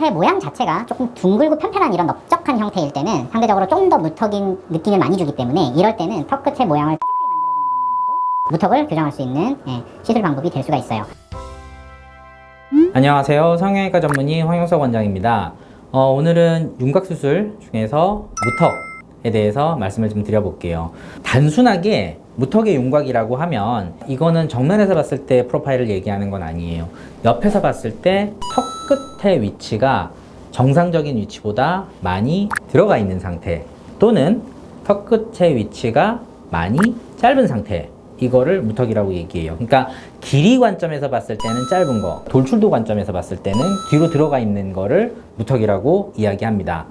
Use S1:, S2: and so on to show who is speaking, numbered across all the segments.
S1: 끝의 모양 자체가 조금 둥글고 편편한 이런 넓적한 형태일 때는 상대적으로 좀 더 무턱인 느낌을 많이 주기 때문에 이럴 때는 턱 끝의 모양을 뾰족하게 만들어주는 것만으로도 무턱을 교정할 수 있는 시술 방법이 될 수가 있어요.
S2: 안녕하세요. 성형외과 전문의 황영석 원장입니다. 오늘은 윤곽수술 중에서 무턱에 대해서 말씀을 좀 드려볼게요. 단순하게 무턱의 윤곽이라고 하면 이거는 정면에서 봤을 때 프로파일을 얘기하는 건 아니에요. 옆에서 봤을 때 턱 끝의 위치가 정상적인 위치보다 많이 들어가 있는 상태, 또는 턱 끝의 위치가 많이 짧은 상태, 이거를 무턱이라고 얘기해요. 그러니까 길이 관점에서 봤을 때는 짧은 거, 돌출도 관점에서 봤을 때는 뒤로 들어가 있는 거를 무턱이라고 이야기합니다.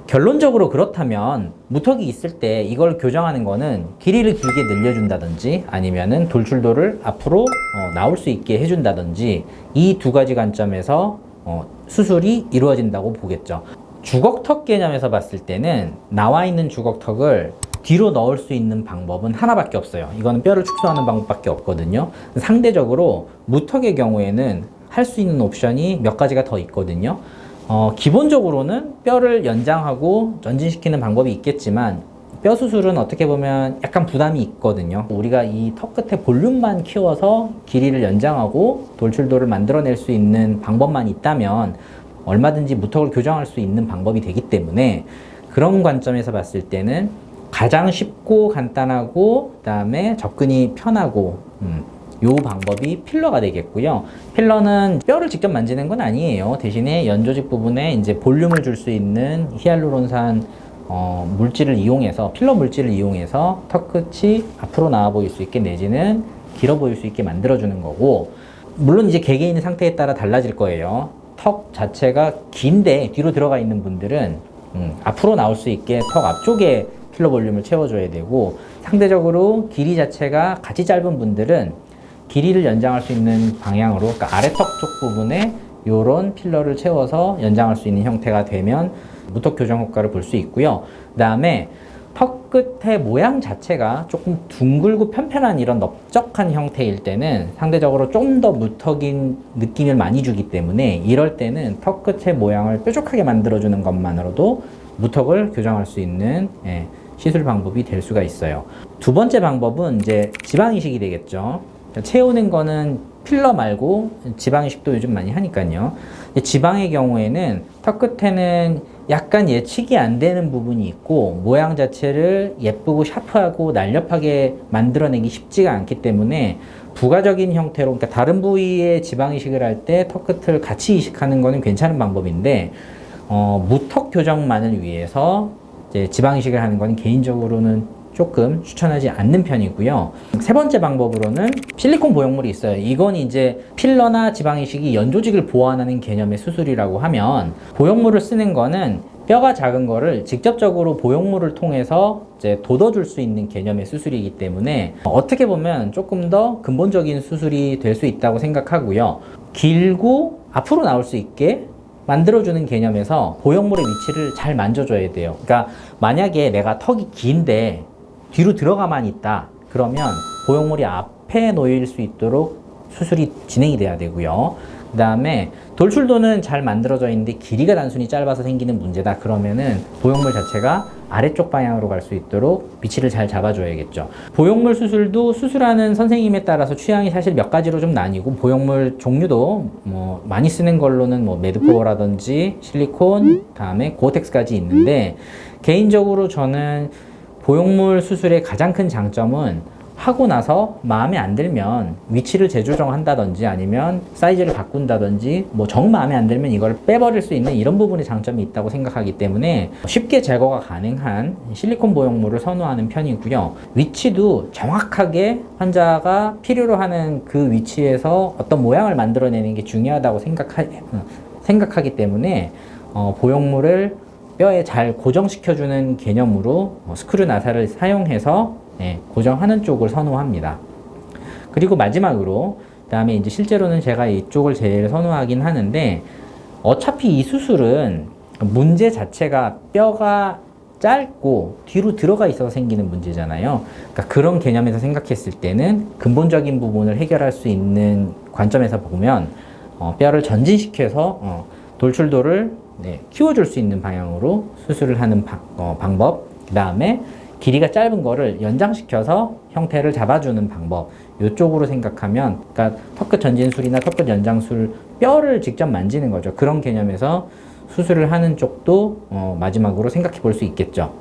S2: 결론적으로 그렇다면 무턱이 있을 때 이걸 교정하는 거는 길이를 길게 늘려준다든지 아니면은 돌출도를 앞으로 나올 수 있게 해준다든지 이 두 가지 관점에서 수술이 이루어진다고 보겠죠. 주걱턱 개념에서 봤을 때는 나와 있는 주걱턱을 뒤로 넣을 수 있는 방법은 하나밖에 없어요. 이거는 뼈를 축소하는 방법밖에 없거든요. 상대적으로 무턱의 경우에는 할 수 있는 옵션이 몇 가지가 더 있거든요. 기본적으로는 뼈를 연장하고 전진시키는 방법이 있겠지만 뼈 수술은 어떻게 보면 약간 부담이 있거든요. 우리가 이 턱 끝에 볼륨만 키워서 길이를 연장하고 돌출도를 만들어낼 수 있는 방법만 있다면 얼마든지 무턱을 교정할 수 있는 방법이 되기 때문에 그런 관점에서 봤을 때는 가장 쉽고 간단하고 그다음에 접근이 편하고 요 방법이 필러가 되겠고요. 필러는 뼈를 직접 만지는 건 아니에요. 대신에 연조직 부분에 이제 볼륨을 줄 수 있는 히알루론산 물질을 이용해서, 필러 물질을 이용해서 턱 끝이 앞으로 나와 보일 수 있게 내지는 길어 보일 수 있게 만들어주는 거고, 물론 이제 개개인의 상태에 따라 달라질 거예요. 턱 자체가 긴데 뒤로 들어가 있는 분들은 앞으로 나올 수 있게 턱 앞쪽에 필러 볼륨을 채워줘야 되고, 상대적으로 길이 자체가 같이 짧은 분들은 길이를 연장할 수 있는 방향으로, 그러니까 아래턱 쪽 부분에 요런 필러를 채워서 연장할 수 있는 형태가 되면 무턱 교정 효과를 볼 수 있고요. 그 다음에 턱 끝의 모양 자체가 조금 둥글고 편편한 이런 넓적한 형태일 때는 상대적으로 좀 더 무턱인 느낌을 많이 주기 때문에 이럴 때는 턱 끝의 모양을 뾰족하게 만들어주는 것만으로도 무턱을 교정할 수 있는 시술 방법이 될 수가 있어요. 두 번째 방법은 이제 지방 이식이 되겠죠. 채우는 거는 필러 말고 지방 이식도 요즘 많이 하니까요. 지방의 경우에는 턱 끝에는 약간 예측이 안 되는 부분이 있고 모양 자체를 예쁘고 샤프하고 날렵하게 만들어내기 쉽지가 않기 때문에 부가적인 형태로, 그러니까 다른 부위에 지방 이식을 할 때 턱 끝을 같이 이식하는 거는 괜찮은 방법인데 무턱 교정만을 위해서 이제 지방 이식을 하는 건 개인적으로는 조금 추천하지 않는 편이고요. 세 번째 방법으로는 실리콘 보형물이 있어요. 이건 이제 필러나 지방 이식이 연조직을 보완하는 개념의 수술이라고 하면, 보형물을 쓰는 거는 뼈가 작은 거를 직접적으로 보형물을 통해서 이제 돋워줄 수 있는 개념의 수술이기 때문에 어떻게 보면 조금 더 근본적인 수술이 될 수 있다고 생각하고요. 길고 앞으로 나올 수 있게 만들어주는 개념에서 보형물의 위치를 잘 만져줘야 돼요. 그러니까 만약에 내가 턱이 긴데 뒤로 들어가만 있다 그러면 보형물이 앞에 놓일 수 있도록 수술이 진행이 돼야 되고요. 그 다음에 돌출도는 잘 만들어져 있는데 길이가 단순히 짧아서 생기는 문제다 그러면은 보형물 자체가 아래쪽 방향으로 갈 수 있도록 위치를 잘 잡아줘야겠죠. 보형물 수술도 수술하는 선생님에 따라서 취향이 사실 몇 가지로 좀 나뉘고, 보형물 종류도 뭐 많이 쓰는 걸로는 뭐 메드코어라든지 실리콘, 다음에 고어텍스까지 있는데, 개인적으로 저는 보형물 수술의 가장 큰 장점은 하고 나서 마음에 안 들면 위치를 재조정한다든지 아니면 사이즈를 바꾼다든지 뭐 정 마음에 안 들면 이걸 빼버릴 수 있는 이런 부분의 장점이 있다고 생각하기 때문에 쉽게 제거가 가능한 실리콘 보형물을 선호하는 편이고요. 위치도 정확하게 환자가 필요로 하는 그 위치에서 어떤 모양을 만들어내는 게 중요하다고 생각하기 때문에 보형물을 뼈에 잘 고정시켜주는 개념으로 스크류 나사를 사용해서 고정하는 쪽을 선호합니다. 그리고 마지막으로, 그 다음에 이제 실제로는 제가 이쪽을 제일 선호하긴 하는데, 어차피 이 수술은 문제 자체가 뼈가 짧고 뒤로 들어가 있어서 생기는 문제잖아요. 그러니까 그런 개념에서 생각했을 때는 근본적인 부분을 해결할 수 있는 관점에서 보면 뼈를 전진시켜서 돌출도를 키워줄 수 있는 방향으로 수술을 하는 방법, 그 다음에 길이가 짧은 거를 연장시켜서 형태를 잡아주는 방법, 이쪽으로 생각하면, 그러니까 턱끝 전진술이나 턱끝 연장술, 뼈를 직접 만지는 거죠. 그런 개념에서 수술을 하는 쪽도 마지막으로 생각해 볼 수 있겠죠.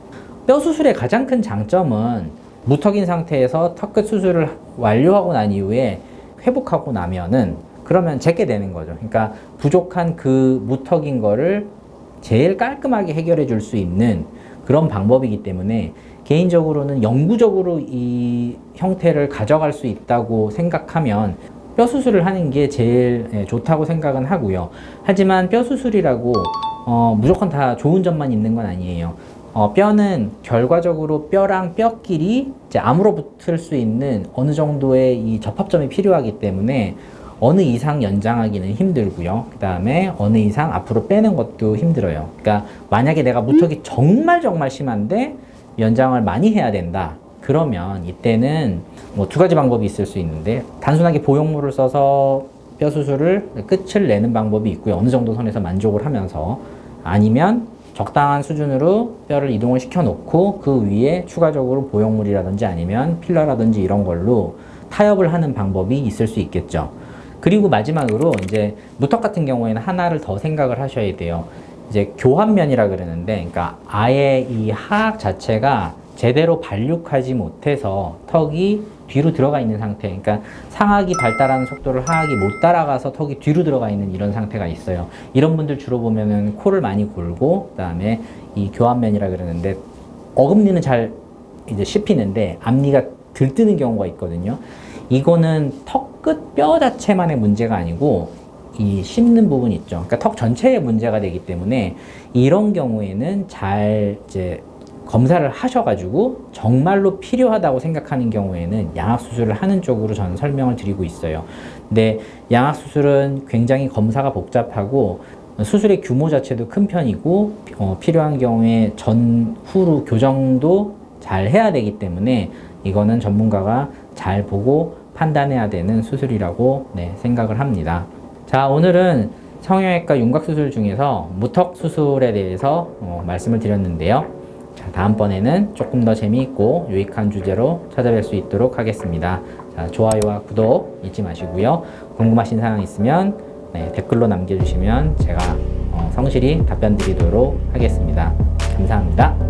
S2: 뼈 수술의 가장 큰 장점은 무턱인 상태에서 턱끝 수술을 완료하고 난 이후에 회복하고 나면은 그러면 제게 되는 거죠. 그러니까 부족한 그 무턱인 거를 제일 깔끔하게 해결해 줄 수 있는 그런 방법이기 때문에 개인적으로는 영구적으로 이 형태를 가져갈 수 있다고 생각하면 뼈 수술을 하는 게 제일 좋다고 생각은 하고요. 하지만 뼈 수술이라고 무조건 다 좋은 점만 있는 건 아니에요. 뼈는 결과적으로 뼈랑 뼈끼리 이제 암으로 붙을 수 있는 어느 정도의 이 접합점이 필요하기 때문에 어느 이상 연장하기는 힘들고요. 그 다음에 어느 이상 앞으로 빼는 것도 힘들어요. 그러니까 만약에 내가 무턱이 정말 심한데 연장을 많이 해야 된다. 그러면 이때는 뭐 두 가지 방법이 있을 수 있는데, 단순하게 보형물을 써서 뼈 수술을 끝을 내는 방법이 있고요. 어느 정도 선에서 만족을 하면서, 아니면 적당한 수준으로 뼈를 이동을 시켜 놓고 그 위에 추가적으로 보형물이라든지 아니면 필러라든지 이런 걸로 타협을 하는 방법이 있을 수 있겠죠. 그리고 마지막으로 이제 무턱 같은 경우에는 하나를 더 생각을 하셔야 돼요. 이제 교환면이라 그러는데, 그러니까 아예 이 하악 자체가 제대로 발육하지 못해서 턱이 뒤로 들어가 있는 상태, 그러니까 상악이 발달하는 속도를 하악이 못 따라가서 턱이 뒤로 들어가 있는 이런 상태가 있어요. 이런 분들 주로 보면은 코를 많이 골고, 그다음에 이 교환면이라 그러는데 어금니는 잘 이제 씹히는데 앞니가 들뜨는 경우가 있거든요. 이거는 턱 끝 뼈 자체만의 문제가 아니고 이 씹는 부분 있죠. 그러니까 턱 전체의 문제가 되기 때문에 이런 경우에는 잘 이제 검사를 하셔가지고 정말로 필요하다고 생각하는 경우에는 양악 수술을 하는 쪽으로 저는 설명을 드리고 있어요. 근데 양악 수술은 굉장히 검사가 복잡하고 수술의 규모 자체도 큰 편이고 필요한 경우에 전후로 교정도 잘 해야 되기 때문에 이거는 전문가가 잘 보고 판단해야 되는 수술이라고 생각을 합니다. 자, 오늘은 성형외과 윤곽수술 중에서 무턱 수술에 대해서 말씀을 드렸는데요. 자, 다음번에는 조금 더 재미있고 유익한 주제로 찾아뵐 수 있도록 하겠습니다. 자, 좋아요와 구독 잊지 마시고요. 궁금하신 사항 있으면 댓글로 남겨주시면 제가 성실히 답변 드리도록 하겠습니다. 감사합니다.